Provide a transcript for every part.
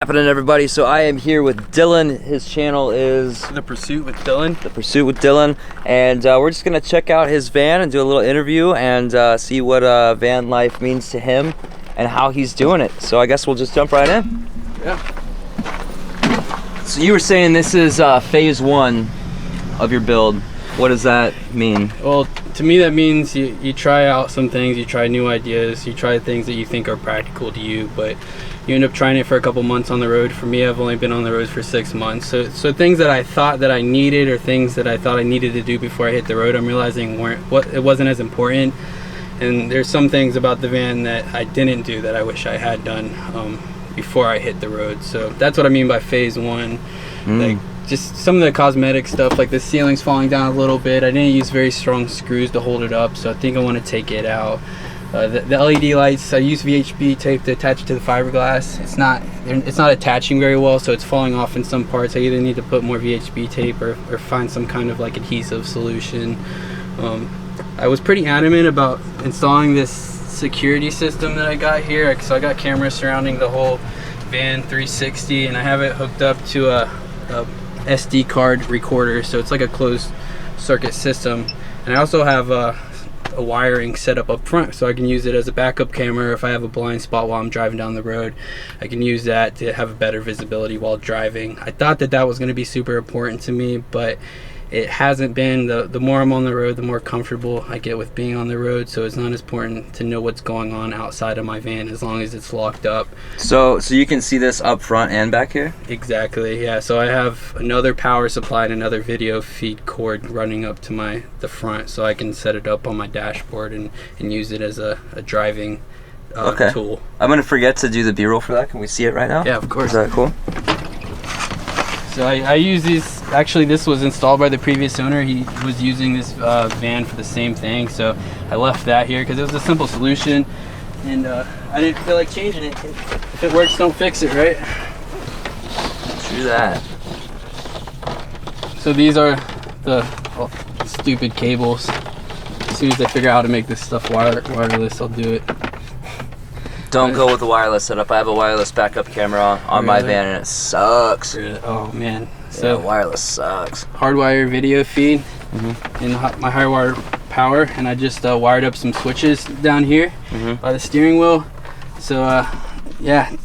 Happening, everybody. So I am here with Dillon. His channel is The Pursuit with Dillon. The Pursuit with Dillon, and we're just gonna check out his van and do a little interview and see what van life means to him and how he's doing it. So I guess we'll just jump right in. Yeah. So you were saying this is phase one of your build. What does that mean? Well, to me that means you try out some things, you try new ideas, you try things that you think are practical to you, but you end up trying it for a couple months on the road. For me, I've only been on the road for 6 months. So things that I thought that I needed or things that I thought I needed to do before I hit the road, I'm realizing it wasn't as important. And there's some things about the van that I didn't do that I wish I had done before I hit the road. So that's what I mean by phase one. Like just some of the cosmetic stuff, like the ceiling's falling down a little bit. I didn't use very strong screws to hold it up, so I think I want to take it out. The LED lights, I use VHB tape to attach it to the fiberglass. It's not attaching very well, so it's falling off in some parts. I either need to put more VHB tape or find some kind of like adhesive solution. I was pretty adamant about installing this security system that I got here. So I got cameras surrounding the whole van 360, and I have it hooked up to a SD card recorder, so it's like a closed circuit system. And I also have a wiring set up front, so I can use it as a backup camera. If I have a blind spot while I'm driving down the road, I can use that to have a better visibility while driving. I thought that was going to be super important to me, but it hasn't been. The more I'm on the road, the more comfortable I get with being on the road, so it's not as important to know what's going on outside of my van as long as it's locked up. So you can see this up front and back here? Exactly, yeah. So I have another power supply and another video feed cord running up to the front, so I can set it up on my dashboard and use it as a driving tool. I'm going to forget to do the B-roll for that. Can we see it right now? Yeah, of course. Is that cool? So I use these. Actually, this was installed by the previous owner. He was using this van for the same thing, so I left that here because it was a simple solution, and I didn't feel like changing it. If it works, don't fix it, right? True that. So these are the stupid cables. As soon as I figure out how to make this stuff wireless, I'll do it. Don't go with the wireless setup. I have a wireless backup camera on my van, and it sucks. Really? Oh man. So yeah, wireless sucks. Hardwire video feed and my hardwire power, and I just wired up some switches down here by the steering wheel. So yeah.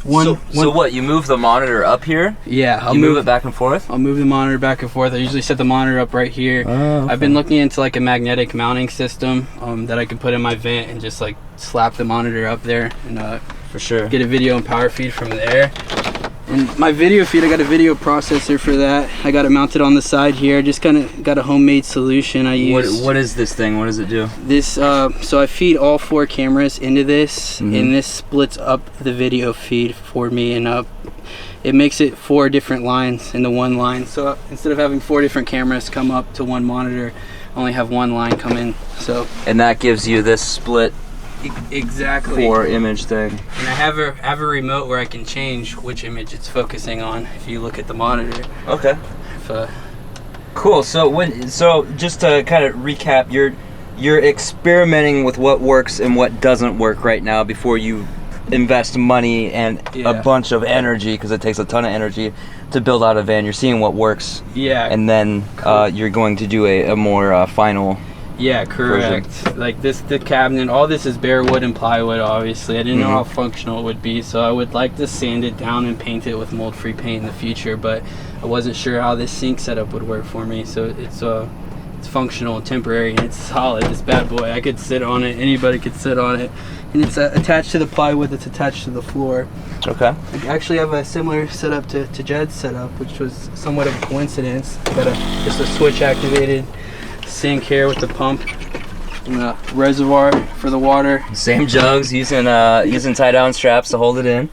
So what? You move the monitor up here? Yeah, I'll move it back and forth. I'll move the monitor back and forth. I usually set the monitor up right here. Oh, okay. I've been looking into like a magnetic mounting system that I can put in my van and just like slap the monitor up there and for sure get a video and power feed from there. And my video feed, I got a video processor for that. I got it mounted on the side here. Just kind of got a homemade solution I use. What is this thing? What does it do? This, so I feed all 4 cameras into this, and this splits up the video feed for me, and it makes it 4 different lines into one line. So instead of having 4 different cameras come up to one monitor, I only have one line come in. So. And that gives you this split. Exactly. 4 image thing. And I have a remote where I can change which image it's focusing on if you look at the monitor. Okay. Cool. So just to kind of recap, you're experimenting with what works and what doesn't work right now before you invest money and a bunch of energy, because it takes a ton of energy to build out a van. You're seeing what works. Yeah. And then you're going to do a more final. Yeah, correct. Version. Like the cabinet, all this is bare wood and plywood, obviously. I didn't know how functional it would be, so I would like to sand it down and paint it with mold-free paint in the future, but I wasn't sure how this sink setup would work for me. So it's functional and temporary, and it's solid. This bad boy, I could sit on it, anybody could sit on it. And it's attached to the plywood that's attached to the floor. Okay. I actually have a similar setup to Jed's setup, which was somewhat of a coincidence. Got just a switch activated sink here with the pump and the reservoir for the water. Same jugs, using tie down straps to hold it in.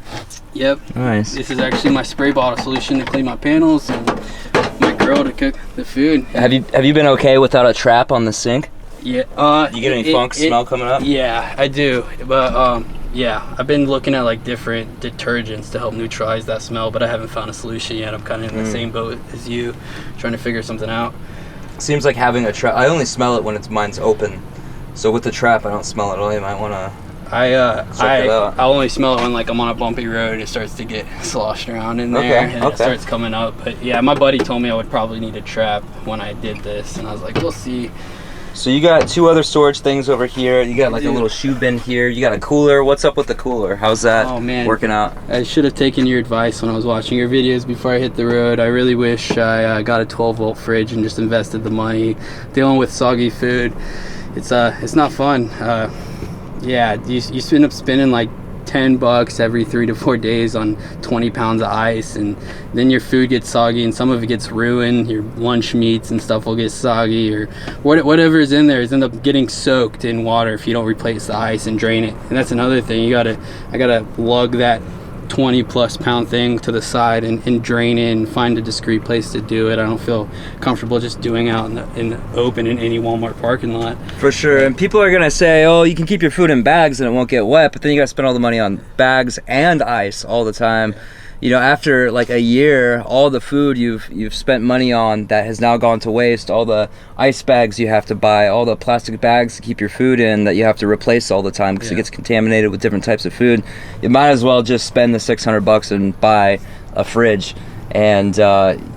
Yep. Nice. This is actually my spray bottle solution to clean my panels and my grill to cook the food. Have you been okay without a trap on the sink? Yeah. You get any funk smell coming up? Yeah, I do. But yeah, I've been looking at like different detergents to help neutralize that smell, but I haven't found a solution yet. I'm kind of in the same boat as you, trying to figure something out. Seems like having a trap. I only smell it when mine's open. So with the trap, I don't smell it at all. You might want to I'll only smell it when like I'm on a bumpy road. It starts to get sloshed around in there, and it starts coming up. But yeah, my buddy told me I would probably need a trap when I did this, and I was like, we'll see. So you got 2 other storage things over here. You got like a little shoe bin here. You got a cooler. What's up with the cooler? How's that working out? I should have taken your advice when I was watching your videos before I hit the road. I really wish I got a 12-volt fridge and just invested the money. Dealing with soggy food, it's not fun. Yeah, you end up spending like $10 every 3 to 4 days on 20 pounds of ice, and then your food gets soggy and some of it gets ruined. Your lunch meats and stuff will get soggy, or whatever is in there is end up getting soaked in water if you don't replace the ice and drain it. And that's another thing. I gotta lug that 20+ pound thing to the side and drain it and find a discreet place to do it. I don't feel comfortable just doing out in the open in any Walmart parking lot. For sure. And people are gonna say, oh, you can keep your food in bags and it won't get wet, but then you gotta spend all the money on bags and ice all the time. You know, after like a year, all the food you've spent money on that has now gone to waste, all the ice bags you have to buy, all the plastic bags to keep your food in that you have to replace all the time because it gets contaminated with different types of food. You might as well just spend the $600 and buy a fridge, and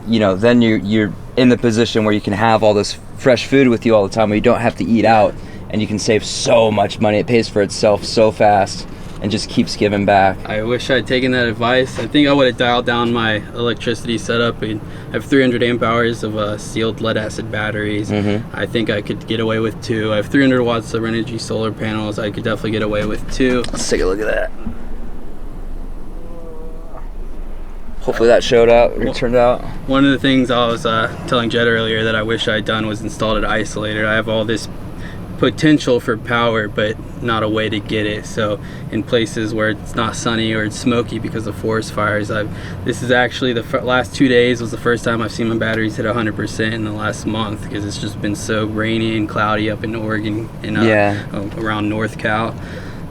you know, then you're in the position where you can have all this fresh food with you all the time, where you don't have to eat out, and you can save so much money. It pays for itself so fast and just keeps giving back. I wish I'd taken that advice. I think I would have dialed down my electricity setup. I have 300 amp hours of sealed lead acid batteries. I think I could get away with 2. I have 300 watts of energy solar panels. I could definitely get away with 2. Let's take a look at that. Hopefully that showed out, or turned out. One of the things I was telling Jed earlier that I wish I'd done was installed an isolator. I have all this potential for power, but not a way to get it. So in places where it's not sunny or it's smoky because of forest fires, this is actually the last 2 days was the first time I've seen my batteries hit 100% in the last month, because it's just been so rainy and cloudy up in Oregon and around North Cal.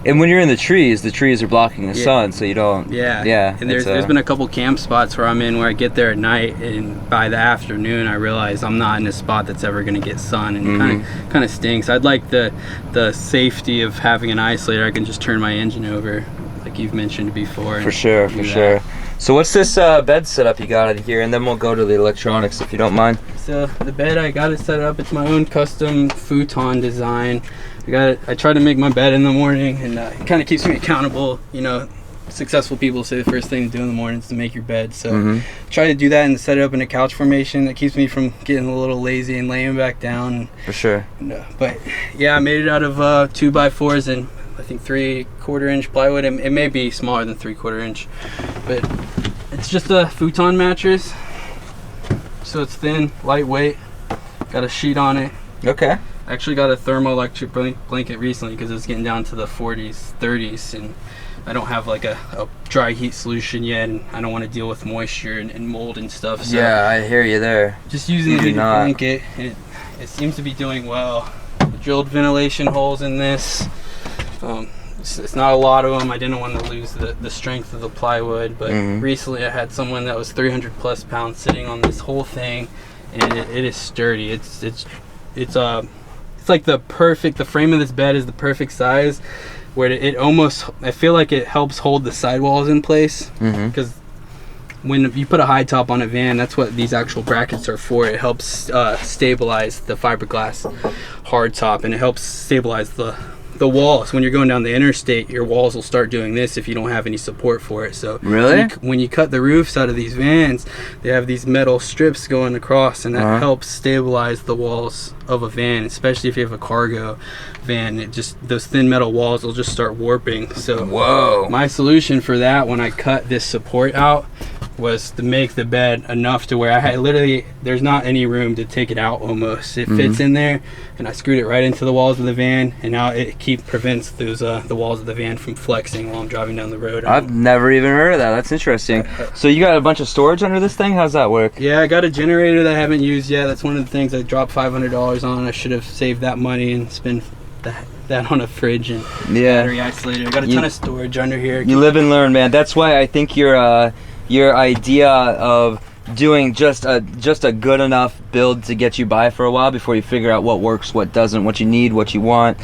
And when you're in the trees are blocking the sun, so you don't. And there's been a couple camp spots where I'm in where I get there at night, and by the afternoon I realize I'm not in a spot that's ever going to get sun, and it kind of stinks. I'd like the safety of having an isolator. I can just turn my engine over, like you've mentioned before. For sure. So what's this bed setup you got in here, and then we'll go to the electronics if you don't mind. So the bed, I got it set up. It's my own custom futon design. I try to make my bed in the morning, and it kind of keeps me accountable. You know, successful people say the first thing to do in the morning is to make your bed. So try to do that and set it up in a couch formation. That keeps me from getting a little lazy and laying back down. For sure. But yeah, I made it out of 2x4s and I think 3/4 inch plywood. It may be smaller than 3/4 inch, but it's just a futon mattress. So it's thin, lightweight. Got a sheet on it. Okay. I actually got a thermoelectric blanket recently because it's getting down to the 40s, 30s, and I don't have like a dry heat solution yet, and I don't want to deal with moisture and mold and stuff. So yeah, I hear you there. Just using the blanket, and it seems to be doing well. I drilled ventilation holes in this. It's not a lot of them. I didn't want to lose the strength of the plywood, but recently I had someone that was 300+ pounds sitting on this whole thing, and it is sturdy. It's like the frame of this bed is the perfect size, where it almost, I feel like it helps hold the sidewalls in place, because when you put a high top on a van, that's what these actual brackets are for. It helps stabilize the fiberglass hard top, and it helps stabilize the walls. When you're going down the interstate, your walls will start doing this if you don't have any support for it. So really, when you cut the roofs out of these vans, they have these metal strips going across, and that helps stabilize the walls of a van, especially if you have a cargo van. Those thin metal walls will just start warping. So my solution for that, when I cut this support out, was to make the bed enough to where I had there's not any room to take it out almost. It fits in there, and I screwed it right into the walls of the van, and now it prevents those the walls of the van from flexing while I'm driving down the road. I've never even heard of that. That's interesting. So you got a bunch of storage under this thing? How's that work? Yeah, I got a generator that I haven't used yet. That's one of the things I dropped $500 on. I should have saved that money and spent that on a fridge and battery isolator. I got a ton of storage under here. You live and learn, man. That's why I think your idea of doing just a good enough build to get you by for a while before you figure out what works, what doesn't, what you need, what you want,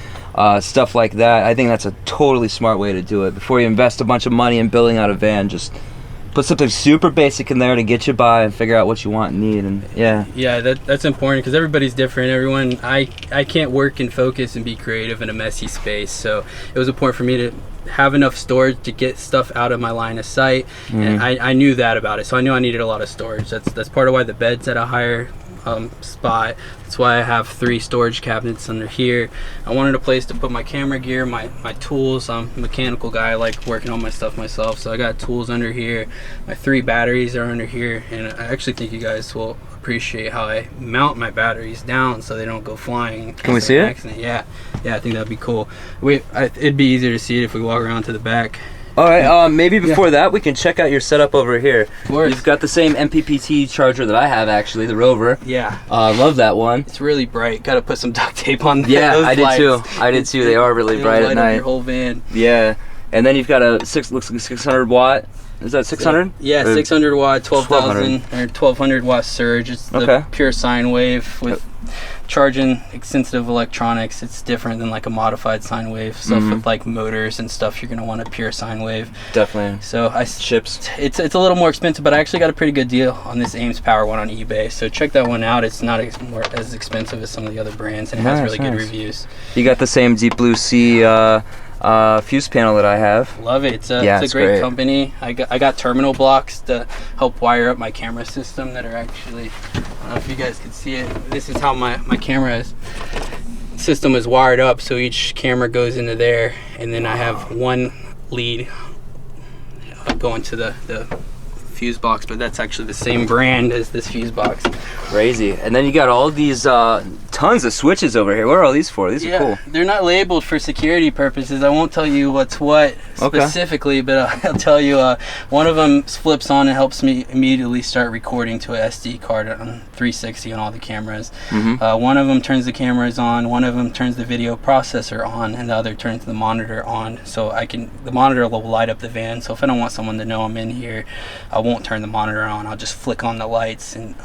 stuff like that. I think that's a totally smart way to do it. Before you invest a bunch of money in building out a van, just put something super basic in there to get you by and figure out what you want and need. And yeah, that's important because everybody's different. I can't work and focus and be creative in a messy space, so it was important for me to have enough storage to get stuff out of my line of sight. And I knew that about it, so I knew I needed a lot of storage. That's part of why the bed's at a higher spot. That's why I have 3 storage cabinets under here. I wanted a place to put my camera gear, my tools. I'm a mechanical guy. I like working on my stuff myself, so I got tools under here. My 3 batteries are under here, and I actually think you guys will appreciate how I mount my batteries down so they don't go flying. Can we see it? Yeah, I think that'd be cool. It'd be easier to see it if we walk around to the back. All right, maybe before that, we can check out your setup over here. Of course. You've got the same MPPT charger that I have, actually, the Rover. Yeah. Love that one. It's really bright. Got to put some duct tape on those I did lights. too. I did too. They are really bright at light night. Up your whole van. Yeah. And then you've got a looks like 600 watt. Is that 600? Yeah, 600 watt, 12,000 or 1200 watt surge. It's the pure sine wave with charging sensitive electronics. It's different than like a modified sine wave stuff with like motors and stuff. You're gonna want a pure sine wave. Definitely. So chips. It's a little more expensive, but I actually got a pretty good deal on this Ames Power one on eBay. So check that one out. It's not as expensive as some of the other brands, and it has really good reviews. You got the same Deep Blue Sea fuse panel that I have. Love it. It's a great company. I got terminal blocks to help wire up my camera system that are actually, I don't know if you guys can see it. This is how my camera system is wired up. So each camera goes into there, and then I have one lead going to the fuse box, but that's actually the same brand as this fuse box. Crazy. And then you got all these tons of switches over here. What are all these for? These are cool. They're not labeled for security purposes. I won't tell you what's what specifically, but I'll tell you one of them flips on and helps me immediately start recording to a SD card on 360 on all the cameras. One of them turns the cameras on, one of them turns the video processor on, and the other turns the monitor on. So the monitor will light up the van. So if I don't want someone to know I'm in here, I won't turn the monitor on. I'll just flick on the lights. And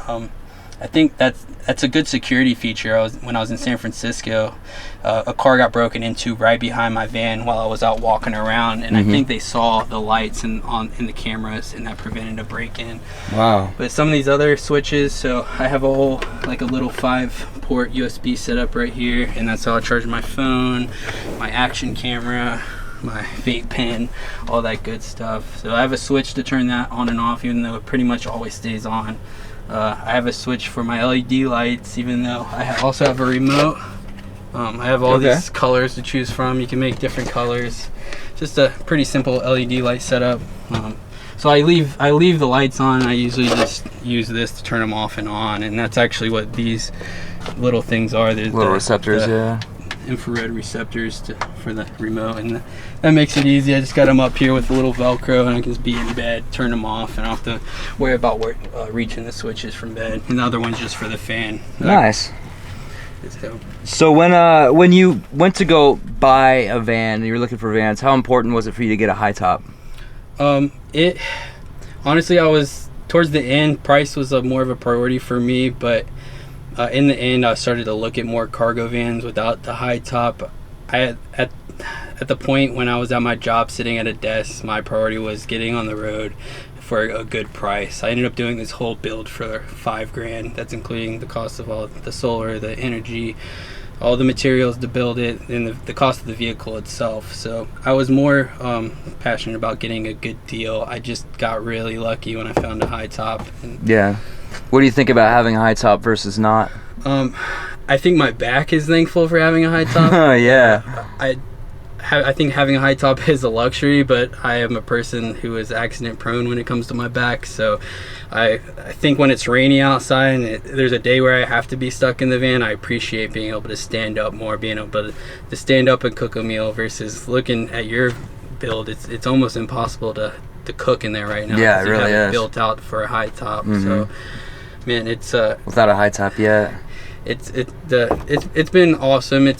I think that's a good security feature. When I was in San Francisco, a car got broken into right behind my van while I was out walking around, and I think they saw the lights in the cameras, and that prevented a break-in. Wow. But some of these other switches, so I have a little 5-port USB setup right here, and that's how I charge my phone, my action camera, my vape pen, all that good stuff. So I have a switch to turn that on and off, even though it pretty much always stays on. I have a switch for my LED lights, even though I also have a remote. I have all these colors to choose from. You can make different colors. Just a pretty simple LED light setup. So I leave the lights on. I usually just use this to turn them off and on, and that's actually what these little things are. There's little receptors, infrared receptors for the remote, and that makes it easy. I just got them up here with a little Velcro, and I can just be in bed, turn them off, and I don't have to worry about reaching the switches from bed. And the other one's just for the fan. Nice. So when you went to go buy a van and you were looking for vans, how important was it for you to get a high top? It honestly, I was towards the end. Price was more of a priority for me, but in the end, I started to look at more cargo vans without the high top. At the point when I was at my job sitting at a desk, my priority was getting on the road for a good price. I ended up doing this whole build for $5,000. That's including the cost of all the solar, the energy, all the materials to build it, and the cost of the vehicle itself. So I was more passionate about getting a good deal. I just got really lucky when I found a high top. Yeah. What do you think about having a high top versus not? I think my back is thankful for having a high top. Yeah. I think having a high top is a luxury, but I am a person who is accident prone when it comes to my back. So I think when it's rainy outside and there's a day where I have to be stuck in the van, I appreciate being able to stand up more, being able to stand up and cook a meal versus looking at your build. It's almost impossible to cook in there right now. Yeah, it really is. Built out for a high top. So man, it's without a high top yet. It's been awesome.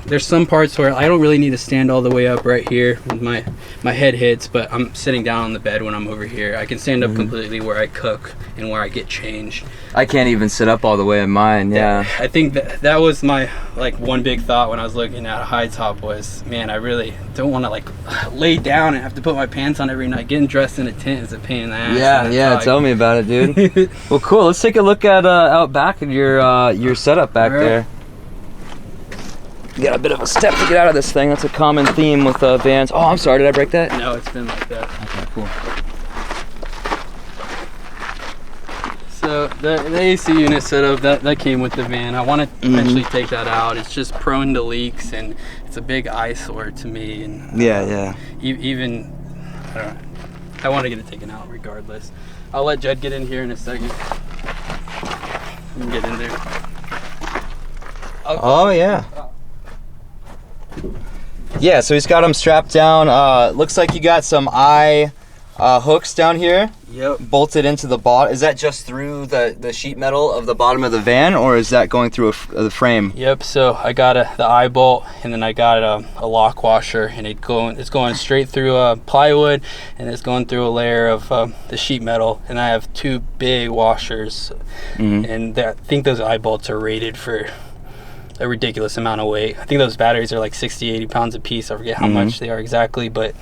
There's some parts where I don't really need to stand all the way up right here when my head hits, but I'm sitting down on the bed when I'm over here. I can stand up completely where I cook and where I get changed. I can't even sit up all the way in mine. Yeah. I think that was my like one big thought when I was looking at a high top was, man, I really don't want to like lay down and have to put my pants on every night. Getting dressed in a tent is a pain in the ass. Yeah. Tell me about it, dude. Well, cool. Let's take a look at out back of your setup back there. You got a bit of a step to get out of this thing. That's a common theme with vans. Oh, I'm sorry. Did I break that? No, it's been like that. Okay, cool. So the AC unit setup that came with the van. I want to eventually take that out. It's just prone to leaks and it's a big eyesore to me. And even I don't know. I want to get it taken out regardless. I'll let Jed get in here in a second. You can get in there. Oh yeah. Yeah, so he's got them strapped down. Looks like you got some eye hooks down here. Yep. Bolted into the bottom. Is that just through the sheet metal of the bottom of the van, or is that going through the frame? Yep. So I got the eye bolt, and then I got a lock washer, and it's going straight through plywood, and it's going through a layer of the sheet metal, and I have two big washers, and I think those eye bolts are rated for a ridiculous amount of weight. I think those batteries are like 60-80 pounds a piece. I forget how much they are exactly, but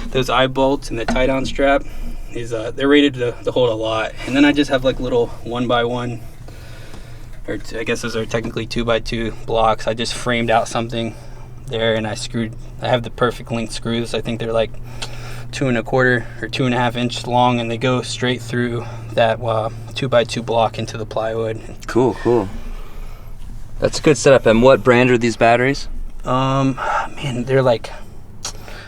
those eye bolts and the tie down strap is they're rated to hold a lot. And then I just have like little 1x1, or I guess those are technically 2x2 blocks. I just framed out something there, and I have the perfect length screws. I think they're like 2 1/4 or 2.5 inch long, and they go straight through that 2x2 block into the plywood. Cool. That's a good setup. And what brand are these batteries? Man, they're like,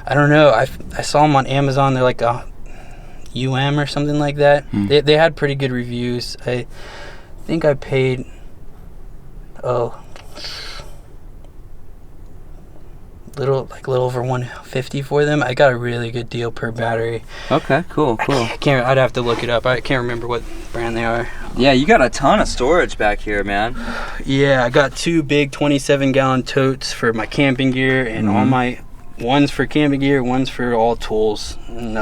I don't know. I saw them on Amazon. They're like a UM or something like that. They had pretty good reviews. I think I paid little over $150 for them. I got a really good deal per battery. Okay, cool. I'd have to look it up. I can't remember what brand they are. Yeah, you got a ton of storage back here, man. Yeah, I got 2 big 27-gallon totes for my camping gear, and all my one's for camping gear, one's for all tools. And,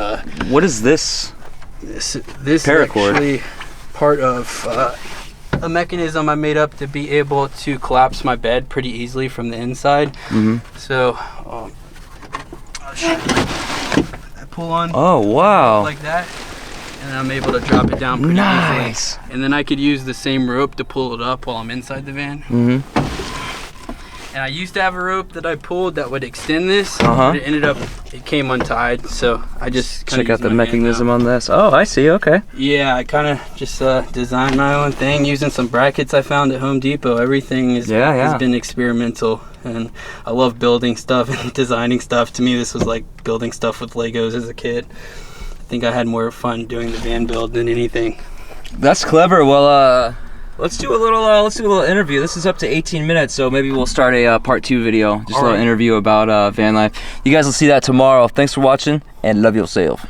what is this? This paracord? Is actually part of a mechanism I made up to be able to collapse my bed pretty easily from the inside. So I'll show you. I pull on. Oh wow! Like that, and I'm able to drop it down pretty easily. And then I could use the same rope to pull it up while I'm inside the van. And I used to have a rope that I pulled that would extend this, but it came untied, so I just check out the mechanism on this. Oh, I see. Okay. Yeah, I kind of just designed my own thing using some brackets I found at Home Depot. Everything has been experimental, and I love building stuff and designing stuff. To me, this was like building stuff with Legos as a kid. I think I had more fun doing the van build than anything. That's clever. Well, let's do a little interview. This is up to 18 minutes, so maybe we'll start a part 2 video. Just a little interview about van life. You guys will see that tomorrow. Thanks for watching, and love yourself.